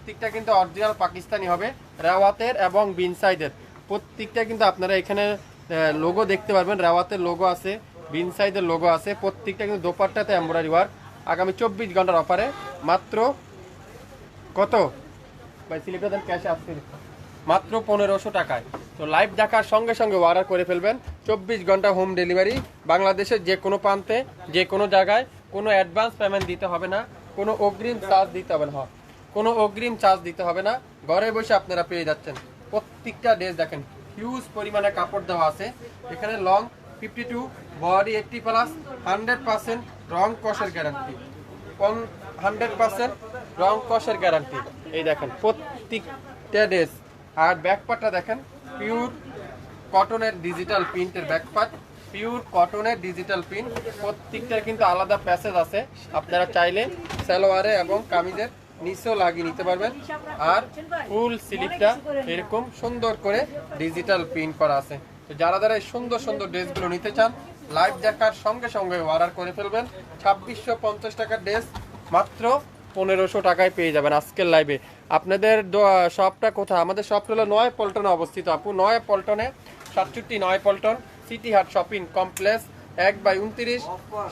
প্রত্যেকটা কিন্তু অরিজিনাল পাকিস্তানি হবে, রেওয়াতের এবং বিনসাইদের। প্রত্যেকটা কিন্তু আপনারা এখানে লোগো দেখতে পারবেন, রেওয়াতের লোগো আছে, বিনসাইদের লোগো আছে। প্রত্যেকটা কিন্তু দোপাট্টাতে এমব্রয়ডারি ওয়ার্ক। আগামী 24 ঘন্টার অফারে মাত্র কত ভাই স্লিপটা দেন ক্যাশে আসছে, মাত্র 1500 টাকায়। তো লাইভ দেখার সঙ্গে সঙ্গে অর্ডার করে ফেলবেন। 24 ঘন্টা হোম ডেলিভারি, বাংলাদেশের যে কোনো প্রান্তে যে কোনো জায়গায়। কোনো অ্যাডভান্স পেমেন্ট দিতে হবে না, কোনো অগ্রিম চার্জ দিতে হবে না, কোনো অগ্রিম চার্জ দিতে হবে না। ঘরে বসে আপনারা পেয়ে যাচ্ছেন। প্রত্যেকটা ড্রেস দেখেন হিউজ পরিমাণে কাপড় দেওয়া আছে। এখানে লং 52, বডি 80+, 100% রং কষের গ্যারান্টি, 100% রং কষের গ্যারান্টি। এই দেখেন প্রত্যেকটা ড্রেস। আর ব্যাকপার্টটা দেখেন পিওর কটনের ডিজিটাল প্রিন্টের ব্যাকপার্ট, পিওর কটনের ডিজিটাল প্রিন্ট। প্রত্যেকটার কিন্তু আলাদা প্যাসেজ আছে, আপনারা চাইলে সালোয়ারে এবং কামিজের নিচেও লাগিয়ে নিতে পারবেন। আর ফুল স্লিপটা এরকম সুন্দর করে ডিজিটাল প্রিন্ট করা আছে। তো যারা যারা এই সুন্দর সুন্দর ড্রেসগুলো নিতে চান, লাইভ দেখার সঙ্গে সঙ্গে অর্ডার করে ফেলবেন। 2650 টাকার ড্রেস মাত্র 1500 টাকায় পেয়ে যাবেন আজকের লাইভে। আপনাদের শপটা কোথায়? আমাদের শপটা হলো নয় পল্টনে অবস্থিত আপু, নয় পল্টনে, 67 নয় পল্টন, সিটি হাট শপিং কমপ্লেক্স, 1/29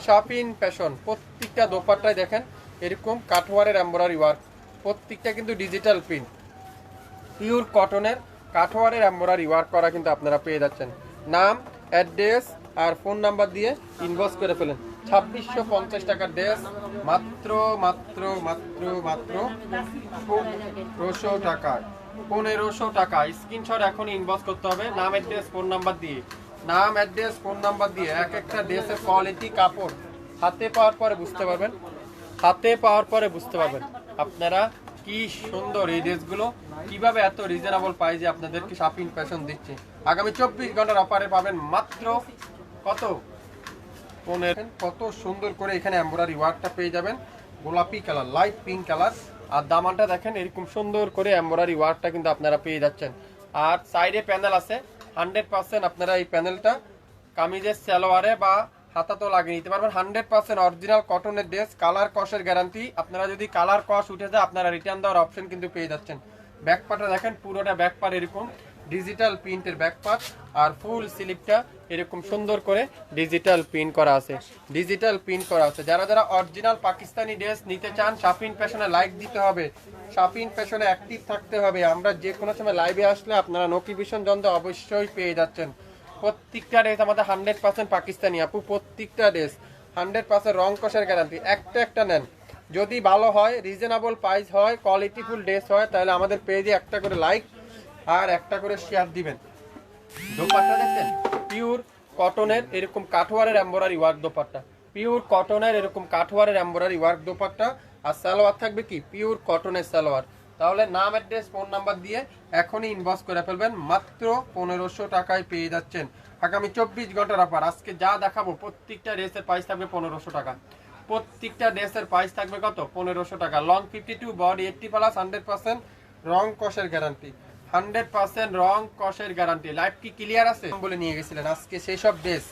শপিং ফ্যাশন। প্রত্যেকটা দোপাট্টায় দেখেন এরকম কাঠওয়ারের এমব্রয়ডারি ওয়ার্ক, প্রত্যেকটা কিন্তু ডিজিটাল প্রিন্ট, পিওর কটনের কাঠওয়ারের এমব্রয়ডারি ওয়ার্ক করা কিন্তু আপনারা পেয়ে যাচ্ছেন। নাম, অ্যাড্রেস আর ফোন নাম্বার দিয়ে ইনবক্স করে ফেলেন। 2650 টাকার ড্রেস মাত্র মাত্র মাত্র মাত্র 1500 টাকায়, 1500 টাকা। স্ক্রিনশট এখন ইনবক্স করতে হবে নাম, অ্যাড্রেস, ফোন নাম্বার দিয়ে। নাম, অ্যাড্রেস, ফোন নাম্বার দিয়ে এক একটা ড্রেসের কোয়ালিটি, কাপড় হাতে পাওয়ার পরে বুঝতে পারবেন, হাতে পাওয়ার পরে বুঝতে পারবেন আপনারা কি সুন্দর এই ড্রেসগুলো, কিভাবে এত রিজনেবল প্রাইসে আপনাদেরকে শপিং ফ্যাশন দিচ্ছে। আগামী 24 ঘন্টার অফারে পাবেন মাত্র কত 15। কত সুন্দর করে এখানে এমব্রয়ডারি ওয়ার্কটা পেয়ে যাবেন, গোলাপি কালার, লাইট পিঙ্ক কালার। আর দামানটা দেখেন এরকম সুন্দর করে এমব্রয়ডারি ওয়ার্কটা কিন্তু আপনারা পেয়ে যাচ্ছেন। আর সাইডে প্যানেল আছে 100%। আপনারা এই প্যানেলটা কামিজের সালোয়ারে বা হাতাতেও লাগিয়ে নিতে পারবেন। 100% অরিজিনাল কটনের ড্রেস, কালার কসের গ্যারান্টি। আপনারা যদি কালার কস উঠে যায় আপনারা রিটার্ন দেওয়ার অপশন কিন্তু পেয়ে যাচ্ছেন। ব্যাকপার্টটা দেখেন পুরোটা ব্যাকপার্ট এরকম ডিজিটাল প্রিন্টের ব্যাকপার্ট, আর ফুল স্লিপটা এরকম সুন্দর করে ডিজিটাল প্রিন্ট করা আছে, ডিজিটাল প্রিন্ট করা আছে। যারা যারা অরিজিনাল পাকিস্তানি ড্রেস নিতে চান, শপিং ফ্যাশনে লাইক দিতে হবে, শপিং ফ্যাশনে অ্যাক্টিভ থাকতে হবে। আমরা যে কোনো সময় লাইভে আসলে আপনারা নোটিফিকেশন যন্ত্র অবশ্যই পেয়ে যাচ্ছেন। প্রত্যেকটা ড্রেস আমাদের 100% পাকিস্তানি আপু, প্রত্যেকটা ড্রেস 100% রং কষের গ্যারান্টি। একটা একটা নেন, যদি ভালো হয়, রিজনেবল প্রাইস হয়, কোয়ালিটিফুল ড্রেস হয়, তাহলে আমাদের পেজে একটা করে লাইক আর একটা করে শেয়ার দিবেন। দোপাট্টা দেখেন পিওর কটনের এরকম কাঠওয়ারের এমব্রয়ডারি ওয়ার্ক দোপাট্টা, পিওর কটনের এরকম কাঠওয়ারের এমব্রয়ডারি ওয়ার্ক দোপাট্টা। আর সালোয়ার থাকবে কি পিওর কটনের সালোয়ার। তাহলে নাম, অ্যাড্রেস, ফোন নাম্বার দিয়ে এখনই ইনবক্স করে ফেলবেন, মাত্র 1500 টাকায় পেয়ে যাচ্ছেন। আগামী 24 ঘন্টার অফার। আজকে যা দেখাবো প্রত্যেকটা ড্রেসের প্রাইস থাকবে 1500 টাকা, প্রত্যেকটা ড্রেসের প্রাইস থাকবে কত 1500 টাকা। লং 52, বডি 80+, 100% রং কষের গ্যারান্টি, 100% রং কষের গ্যারান্টি। লাইভ কি ক্লিয়ার আছে বলে নিয়ে গেছিলেন, আজকে সেই সব ড্রেস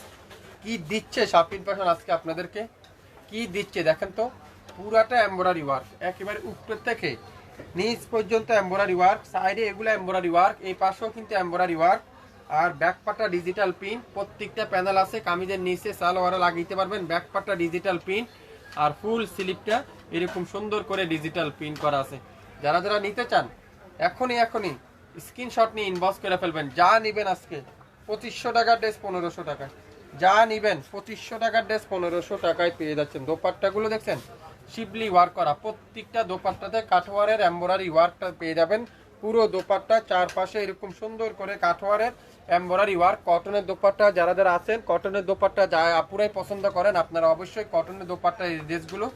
কি দিচ্ছে শপিং ফ্যাশন, আজকে আপনাদেরকে কি দিচ্ছে দেখেন তো। পুরাটা এমব্রয়ডারি ওয়ার্ক, একেবারে উপর থেকে নিচ পর্যন্ত এমব্রয়ডারি ওয়ার্ক, সাইডে এগুলো এমব্রয়ডারি ওয়ার্ক, এই পাশেও কিন্তু এমব্রয়ডারি ওয়ার্ক। আর ব্যাকপার্টটা ডিজিটাল প্রিন্ট, প্রত্যেকটা প্যানেল আছে, কামিজের নিচে সালোয়ারে লাগিয়ে পারবেন। ব্যাকপার্টটা ডিজিটাল প্রিন্ট আর ফুল স্লিপটা এরকম সুন্দর করে ডিজিটাল প্রিন্ট করা আছে। যারা যারা নিতে চান এখনই স্ক্রিনশট নিয়ে ইনবক্স করে ফেলবেন। যা নেবেন আজকে 2500 টাকার ড্রেস 1500 টাকায়, যা নেবেন 2500 টাকার ড্রেস 1500 টাকায় পেয়ে যাচ্ছেন। দোপাট্টাগুলো দেখছেন শিবলি ওয়ার্ক করা, প্রত্যেকটা দোপাট্টাতে কাঠওয়ারের এমব্রয়ডারি ওয়ার্কটা পেয়ে যাবেন। পুরো দোপাট্টা চারপাশে এরকম সুন্দর করে কাঠওয়ারের এমব্রয়ডারি ওয়ার্ক। কটনের দোপাট্টা যারা যারা আছেন, কটনের দোপাট্টা যা আপুরাই পছন্দ করেন, আপনারা অবশ্যই কটনের দোপাট্টা এই ড্রেসগুলো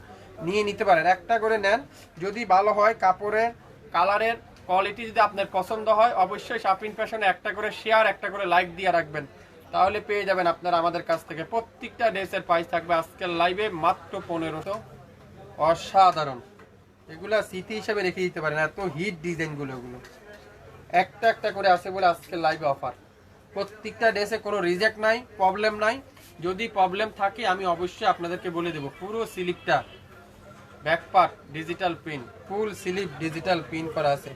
নিয়ে নিতে পারেন। একটা করে নেন, যদি ভালো হয় কাপড়ের কালারের কোয়ালিটি যদি আপনার পছন্দ হয়, অবশ্যই শপিং ফ্যাশনে একটা করে শেয়ার, একটা করে লাইক দিয়ে রাখবেন, তাহলে পেয়ে যাবেন আপনারা আমাদের কাছ থেকে। প্রত্যেকটা ড্রেসের প্রাইস থাকবে আজকের লাইভে মাত্র 1500। অসাধারণ, এগুলা স্মৃতি হিসেবে রেখে দিতে পারেন, এত হিট ডিজাইনগুলো, এগুলো একটা একটা করে আছে বলে আজকের লাইভে অফার। প্রত্যেকটা ড্রেসে কোনো রিজেক্ট নাই, প্রবলেম নাই। যদি প্রবলেম থাকে আমি অবশ্যই আপনাদেরকে বলে দেবো। পুরো স্লিপটা back part digital print, full sleeve digital print করা আছে।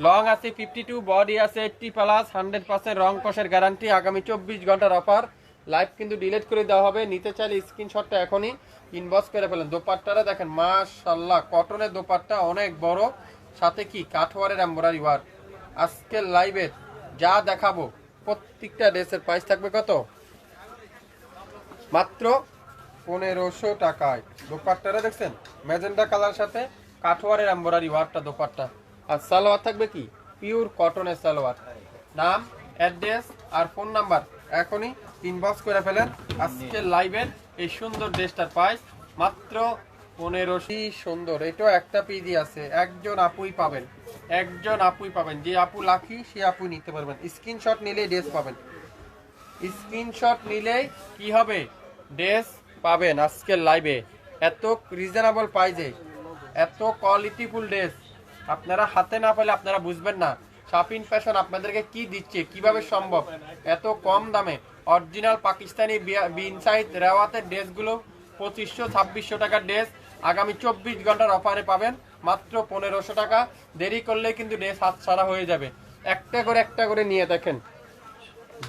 লং আছে 52, বডি আছে 80 প্লাস, 100% রং কষের গ্যারান্টি। আগামী 24 ঘন্টার অফার। লাইভ কিন্তু ডিলিট করে দেওয়া হবে। নিতে চাইলে স্ক্রিনশটটা এখনই ইনবক্স করে ফেলেন। দোপাট্টাটা দেখেন মাশাআল্লাহ, কটনের দোপাট্টা অনেক বড়, সাথে কি কাঠওয়ারের এমব্রয়ডারি ওয়ার্ক। আজকের লাইভে যা দেখাবো প্রত্যেকটা ড্রেসের প্রাইস থাকবে কত? মাত্র 1500 টাকায়। দোপাট্টাটা দেখছেন ম্যাজেন্টা কালার সাথে কাঠওয়ারের এমব্রয়ডারি ওয়ার্কটা দোপাট্টা। আর সালোয়ার থাকবে কি পিওর কটনের সালোয়ার। নাম, অ্যাড্রেস আর ফোন নাম্বার এখনই ইনবক্স করে ফেলেন। আজকের লাইভের এই সুন্দর ড্রেসটার প্রাইস মাত্র 1500। সুন্দর, এটাও একটা পিডি আছে, একজন আপুই পাবেন, একজন আপুই পাবেন। যে আপু লাকি সে আপু নিতে পারবেন। স্ক্রিনশট নিলেই ড্রেস পাবেন, স্ক্রিনশট নিলেই কি হবে ড্রেস পাবেন। আজকের লাইভে এত রিজনেবল প্রাইসে এত কোয়ালিটিফুল ড্রেস আপনারা হাতে না পেলে আপনারা বুঝবেন না শাপিন ফ্যাশন আপনাদেরকে কি দিচ্ছে, কিভাবে সম্ভব এত কম দামে। অরিজিনাল পাকিস্তানি বিনসাইড রেওয়াতের ড্রেসগুলো 2500-2600 টাকার ড্রেস আগামী 24 ঘন্টার অফারে পাবেন মাত্র 1500 টাকা। দেরি করলে কিন্তু ড্রেস হাতছাড়া হয়ে যাবে। একটা করে নিয়ে দেখেন,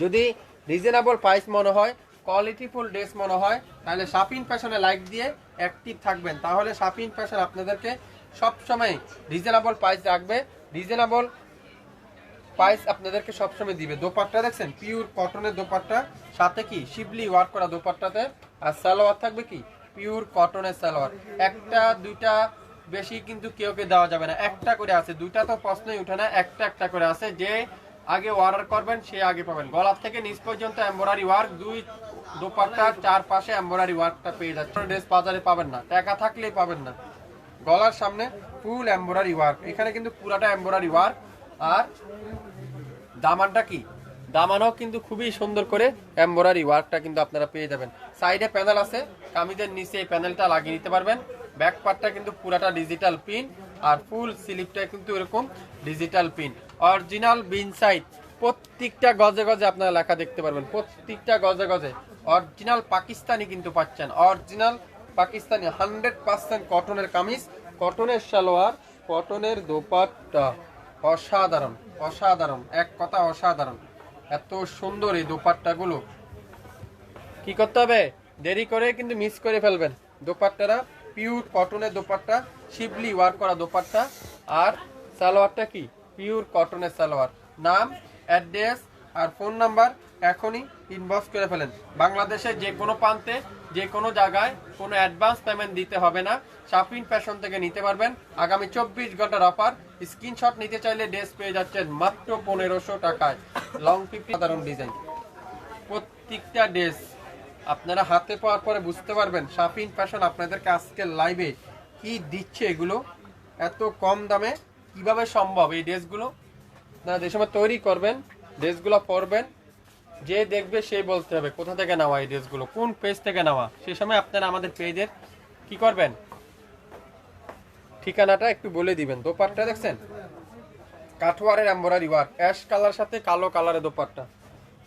যদি রিজনেবল প্রাইস মনে হয়, কোয়ালিটিফুল ড্রেস মনে হয়, তাহলে শাপিন ফ্যাশনে লাইক দিয়ে অ্যাক্টিভ থাকবেন। তাহলে শাপিন ফ্যাশন আপনাদেরকে সবসময় রিজনেবল প্রাইস রাখবে, রিজনেবল প্রাইস আপনাদেরকে সবসময় দিবে। দোপাট্টা দেখছেন পিওর কটনের দোপাট্টা, সাথে কি শিবলি ওয়ার্ক করা দোপাট্টাতে। আর সালোয়ার থাকবে কি পিওর কটনের সালোয়ার। একটা দুইটা বেশি কিন্তু কেউ দেওয়া যাবে না, একটা করে আছে। দুইটা তো প্রশ্নই উঠে না, একটা করে আছে। যে আগে অর্ডার করবেন সে আগে পাবেন। গলার থেকে নিচ পর্যন্ত এমব্রয়ডারি ওয়ার্ক, দুই দোপাট্টার চারপাশে এমব্রয়ডারি ওয়ার্কটা পেয়ে যাচ্ছে। ড্রেস বাজারে পাবেন না, টাকা থাকলেই পাবেন না। গলার সামনে ফুল এমব্রয়ডারি ওয়ার্ক, এখানে কিন্তু পুরাটা এমব্রয়ডারি ওয়ার্ক। আর দামানটা কি, দামানও কিন্তু খুবই সুন্দর করে এমব্রয়ডারি ওয়ার্কটা কিন্তু আপনারা পেয়ে যাবেন। সাইডে প্যানেল আছে, কামিজের নিচে এই প্যানেলটা লাগিয়ে নিতে পারবেন। ব্যাক পার্টটা কিন্তু পুরাটা ডিজিটাল প্রিন্ট, আর ফুল স্লিভটা কিন্তু এরকম ডিজিটাল প্রিন্ট। অরিজিনাল বিনসাইড প্রত্যেকটা গজে গজে আপনারা লেখা দেখতে পারবেন, প্রত্যেকটা গজে গজে অরিজিনাল পাকিস্তানি কিন্তু পাচ্ছেন। অরিজিনাল পাকিস্তানি 100% কটনের কামিজ, কটনের সালোয়ার, কটনের দোপাট্টা। অসাধারণ, অসাধারণ, এক কথা অসাধারণ। এত সুন্দর এই দোপাট্টাগুলো, কি করতে হবে, দেরি করে কিন্তু মিস করে ফেলবেন। দোপাট্টারা পিওর কটনের দোপাট্টা, শিবলি ওয়ার্ক করা দোপাট্টা। আর সালোয়ারটা কি পিওর কটনের সালোয়ার। নাম, অ্যাড্রেস আর ফোন নাম্বার এখনই ইনবক্স করে ফেলেন। বাংলাদেশের যে কোনো প্রান্তে যে কোনো জায়গায় কোনো অ্যাডভান্স পেমেন্ট দিতে হবে না। শাপিন ফ্যাশন থেকে নিতে পারবেন। আগামী 24 ঘন্টার অফার। স্ক্রিনশট নিতে চাইলে ড্রেস পেয়ে যাচ্ছেন মাত্র 1500 টাকায়। লং 50 সাধারণ ডিজাইন প্রত্যেকটা ড্রেস আপনারা হাতে পাওয়ার পরে বুঝতে পারবেন শাপিন ফ্যাশন আপনাদেরকে আজকের লাইভে কি দিচ্ছে। এগুলো এত কম দামে কিভাবে সম্ভব? এই ড্রেসগুলো না যে সময় তৈরি করবেন, ড্রেসগুলো পরবেন, যে দেখবে সেই বলতে হবে কোথা থেকে নেওয়া এই ড্রেসগুলো, কোন পেজ থেকে নেওয়া। সেই সময় আপনারা আমাদের পেজের কি করবেন, ঠিকানাটা একটু বলে দিবেন। দোপাট্টা দেখছেন কাঠওয়ারের এমব্রয়ডারি ওয়ার্ক, অ্যাশ কালার সাথে কালো কালারের দোপাট্টা।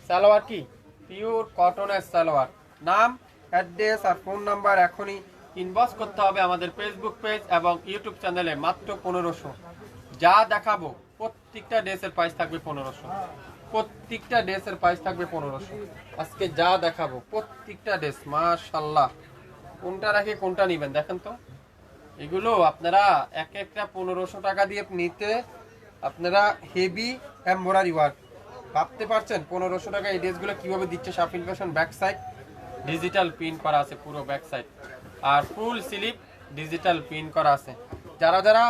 সালোয়ার কি পিওর কটনের সালোয়ার। নাম, অ্যাড্রেস আর ফোন নাম্বার এখনই ইনবক্স করতে হবে আমাদের ফেসবুক পেজ এবং ইউটিউব চ্যানেলে। মাত্র 1500। যা দেখাবো প্রত্যেকটা ড্রেসের প্রাইস থাকবে 1500, প্রত্যেকটা ড্রেসের প্রাইস থাকবে 1500। আজকে যা দেখাবো প্রত্যেকটা ড্রেস মাশাআল্লাহ। কোনটা রাখে কোনটা নেবেন দেখেন তো। এগুলো আপনারা এক একটা 1500 টাকা দিয়ে নিতে আপনারা হেভি এমব্রয়ডারি ওয়ার্ক ভাবতে পারছেন। 1500 টাকা এই ড্রেসগুলো কিভাবে দিচ্ছে শাপিন fashion. Back side digital print করা আছে পুরো ব্যাক সাইড, আর ফুল স্লিভ ডিজিটাল প্রিন্ট করা আছে। যারা যারা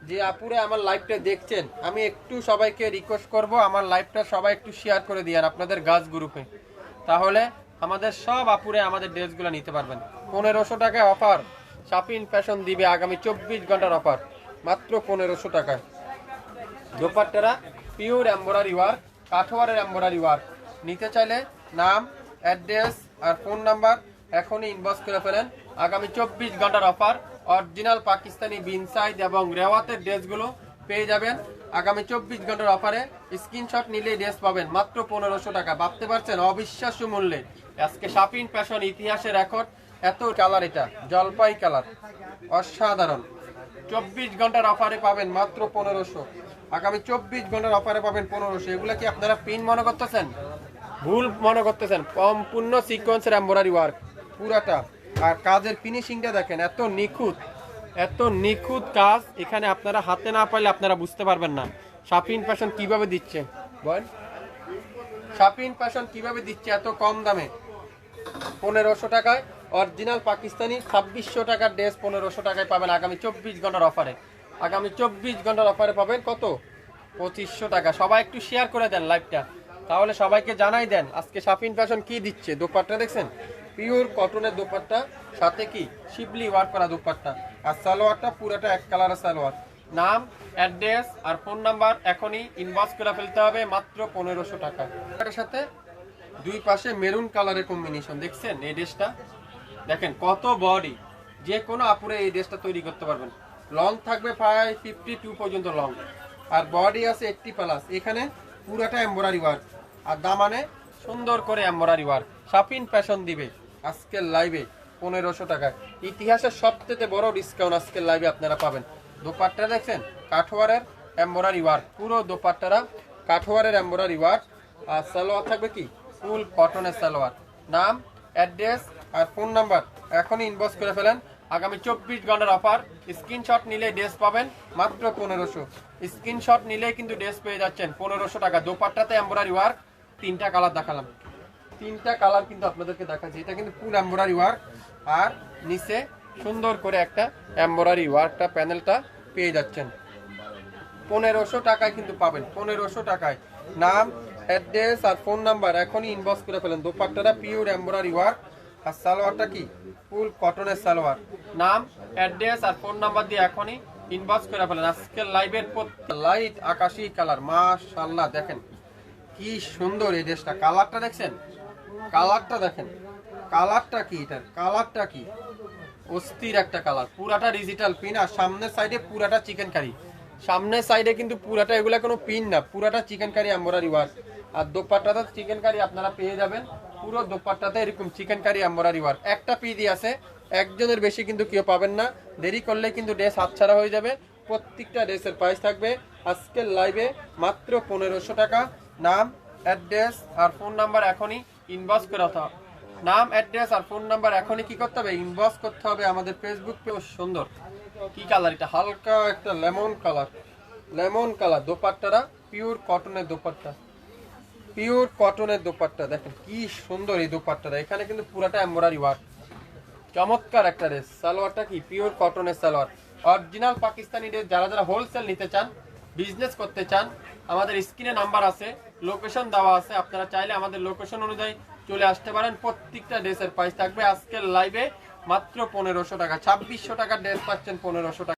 যে আপুরে আমার লাইভটা দেখছেন, আমি একটু সবাইকে রিকোয়েস্ট করব আমার লাইভটা সবাই একটু শেয়ার করে দিয়েন আপনাদের গাছ গ্রুপে, তাহলে আমাদের সব আপুরে আমাদের ড্রেসগুলো নিতে পারবেন। 1500 টাকায় অফার শাপিন ফ্যাশন দিবে আগামী 24 ঘন্টার অফার মাত্র 1500 টাকায়। দোপাট্টারা পিওর এমব্রয়ডারি ওয়ার্ক, কাঠওয়ারের এমব্রয়ডারি ওয়ার্ক। নিতে চাইলে নাম, অ্যাড্রেস আর ফোন নাম্বার এখনই ইনবক্স করে ফেলেন। আগামী 24 ঘন্টার অফার। অরিজিনাল পাকিস্তানি বিনসাইড এবং রেওয়াতের ড্রেসগুলো পেয়ে যাবেন আগামী 24 ঘন্টার অফারে। স্ক্রিনশট নিলেই ড্রেস পাবেন মাত্র 1500 টাকা। ভাবতে পারছেন অবিশ্বাস্য মূল্যে। আজকে শাপিন ফ্যাশন ইতিহাসের রেকর্ড এত কালার, এটা জলপাই কালার, অসাধারণ। 24 ঘন্টার অফারে পাবেন মাত্র 1500। আগামী 24 ঘন্টার অফারে পাবেন 1500। এগুলা কি আপনারা পিন মনে করতেছেন? ভুল মনে করতেছেন। সম্পূর্ণ সিকোয়েন্সের এমব্রয়ডারি ওয়ার্ক পুরাটা। আর কাজের ফিনিশিংটা দেখেন, এত নিখুঁত, এত নিখুঁত কাজ। এখানে আপনারা হাতে না পাইলে আপনারা বুঝতে পারবেন না শাফিন ফ্যাশন কিভাবে দিচ্ছে। বল, শাফিন ফ্যাশন কিভাবে দিচ্ছে এত কম দামে 1500 টাকায়। অরিজিনাল পাকিস্তানি 2600 টাকার ড্রেস 1500 টাকায় পাবেন আগামী 24 ঘন্টার অফারে। আগামী 24 ঘন্টার অফারে পাবেন কত? 2500 টাকা। সবাই একটু শেয়ার করে দেন লাইভটা, তাহলে সবাইকে জানাই দেন আজকে শাফিন ফ্যাশন কি দিচ্ছে। দোপাট্টা দেখছেন, পিওর কটনের দোপাট্টা, সাথে কি শিবলি ওয়ার্ক করা দোপাট্টা। আর সালোয়ারটা পুরোটা এক কালারের সালোয়ার। নাম, অ্যাড্রেস আর ফোন নাম্বার এখনই ইনবক্স করে ফেলতে হবে মাত্র 1500 টাকা। এর সাথে দুই পাশে মেরুন কালারের কম্বিনেশন দেখছেন। এই ড্রেসটা দেখেন কত বডি, যে কোনো আপুরে এই ড্রেসটা তৈরি করতে পারবেন। লং থাকবে 552 পর্যন্ত লং, আর বডি আছে 80+। এখানে পুরাটা এমব্রয়ডারি ওয়ার্ক, আর দামানে সুন্দর করে এমব্রয়ডারি ওয়ার্ক। শাফিন ফ্যাশন দিবে আজকের লাইভে 1500 টাকায়। ইতিহাসের সবচেয়ে বড় ডিসকাউন্ট আজকের লাইভে আপনারা পাবেন। দোপাট্টা দেখছেন কাঠওয়ারের এমব্রয়ডারি ওয়ার্ক, পুরো দোপাট্টারা কাঠওয়ারের এমব্রয়ডারি ওয়ার্ক। আর সালোয়ার থাকবে কি ফুল কটনের সালোয়ার। নাম, অ্যাড্রেস আর ফোন নাম্বার এখনই ইনবক্স করে ফেলেন। আগামী 24 ঘন্টার অফার। স্ক্রিনশট নিলে ড্রেস পাবেন মাত্র 1500। স্ক্রিনশট নিলে কিন্তু ড্রেস পেয়ে যাচ্ছেন 1500 টাকা। দোপাট্টাতে এমব্রয়ডারি ওয়ার্ক, 3টা কালার দেখালাম, 3টা কালার কিন্তু আপনাদেরকে দেখাচ্ছি। এটা কিন্তু ফুল এমব্রয়ডারি ওয়ার্ক, আর নিচে সুন্দর করে একটা এমব্রয়ডারি ওয়ার্কটা প্যানেলটা পেয়ে যাচ্ছেন 1500 টাকায় কিন্তু পাবেন 1500 টাকায়। নাম, অ্যাড্রেস আর ফোন নাম্বার এখনই ইনবক্স করে ফেলেন। দোপাট্টাটা পিওর এমব্রয়ডারি ওয়ার্ক, আর সালোয়ারটা কি ফুল কটনের সালোয়ার। নাম, অ্যাড্রেস আর ফোন নাম্বার দিয়ে এখনই ইনবক্স করে ফেলেন। আজকের লাইভের লাইট আকাশী কালার, মাশাআল্লাহ দেখেন কি সুন্দর এই ড্রেসটা। কালারটা দেখছেন, কালারটা দেখেন, কালারটা কি, এটার কালারটা কি অস্থির একটা কালার। পুরাটা ডিজিটাল পিন, আর সামনের সাইডে পুরাটা চিকেন কারি। সামনের সাইডে কিন্তু পুরাটা এগুলা কোনো পিন না, পুরাটা চিকেন কারি এমব্রয়ডারি ওয়ার্ক। আর দোপাট্টাতে চিকেন কারি আপনারা পেয়ে যাবেন। পুরো দোপাট্টাতে এরকম চিকেন কারি এমব্রয়ডারি ওয়ার্ক। একটা পিডি আছে, একজনের বেশি কিন্তু কেউ পাবেন না। দেরি করলে কিন্তু ড্রেস হাতছাড়া হয়ে যাবে। প্রত্যেকটা ড্রেসের প্রাইস থাকবে আজকের লাইভে মাত্র 1500 টাকা। নাম, অ্যাড্রেস আর ফোন নাম্বার এখনই ইনবক্স করে দাও। নাম, অ্যাড্রেস আর ফোন নাম্বার এখনই কি করতে হবে? ইনবক্স করতে হবে আমাদের ফেসবুক পেজ। সুন্দর কি কালার, এটা হালকা একটা লেমন কালার, লেমন কালার। দোপাট্টারা পিওর কটনের দোপাট্টা, পিওর কটনের দোপাট্টা দেখেন কি সুন্দর এই দোপাট্টাটা। এখানে কিন্তু পুরাটা এমব্রয়ডারি ওয়ার্ক, চমৎকার একটা ড্রেস। সালোয়ারটা কি পিওর কটনের সালোয়ার, অরিজিনাল পাকিস্তানি ড্রেস। যারা যারা হোলসেল নিতে চান, বিজনেস করতে চান, আমাদের স্ক্রিনে নাম্বার আছে, লোকেশন দেওয়া আছে। আপনারা চাইলে আমাদের লোকেশন অনুযায়ী চলে আসতে পারেন। প্রত্যেকটা ড্রেসের প্রাইস থাকবে আজকের লাইভে মাত্র 1500 টাকা। 2600 টাকার ড্রেস পাচ্ছেন 1500 টাকা।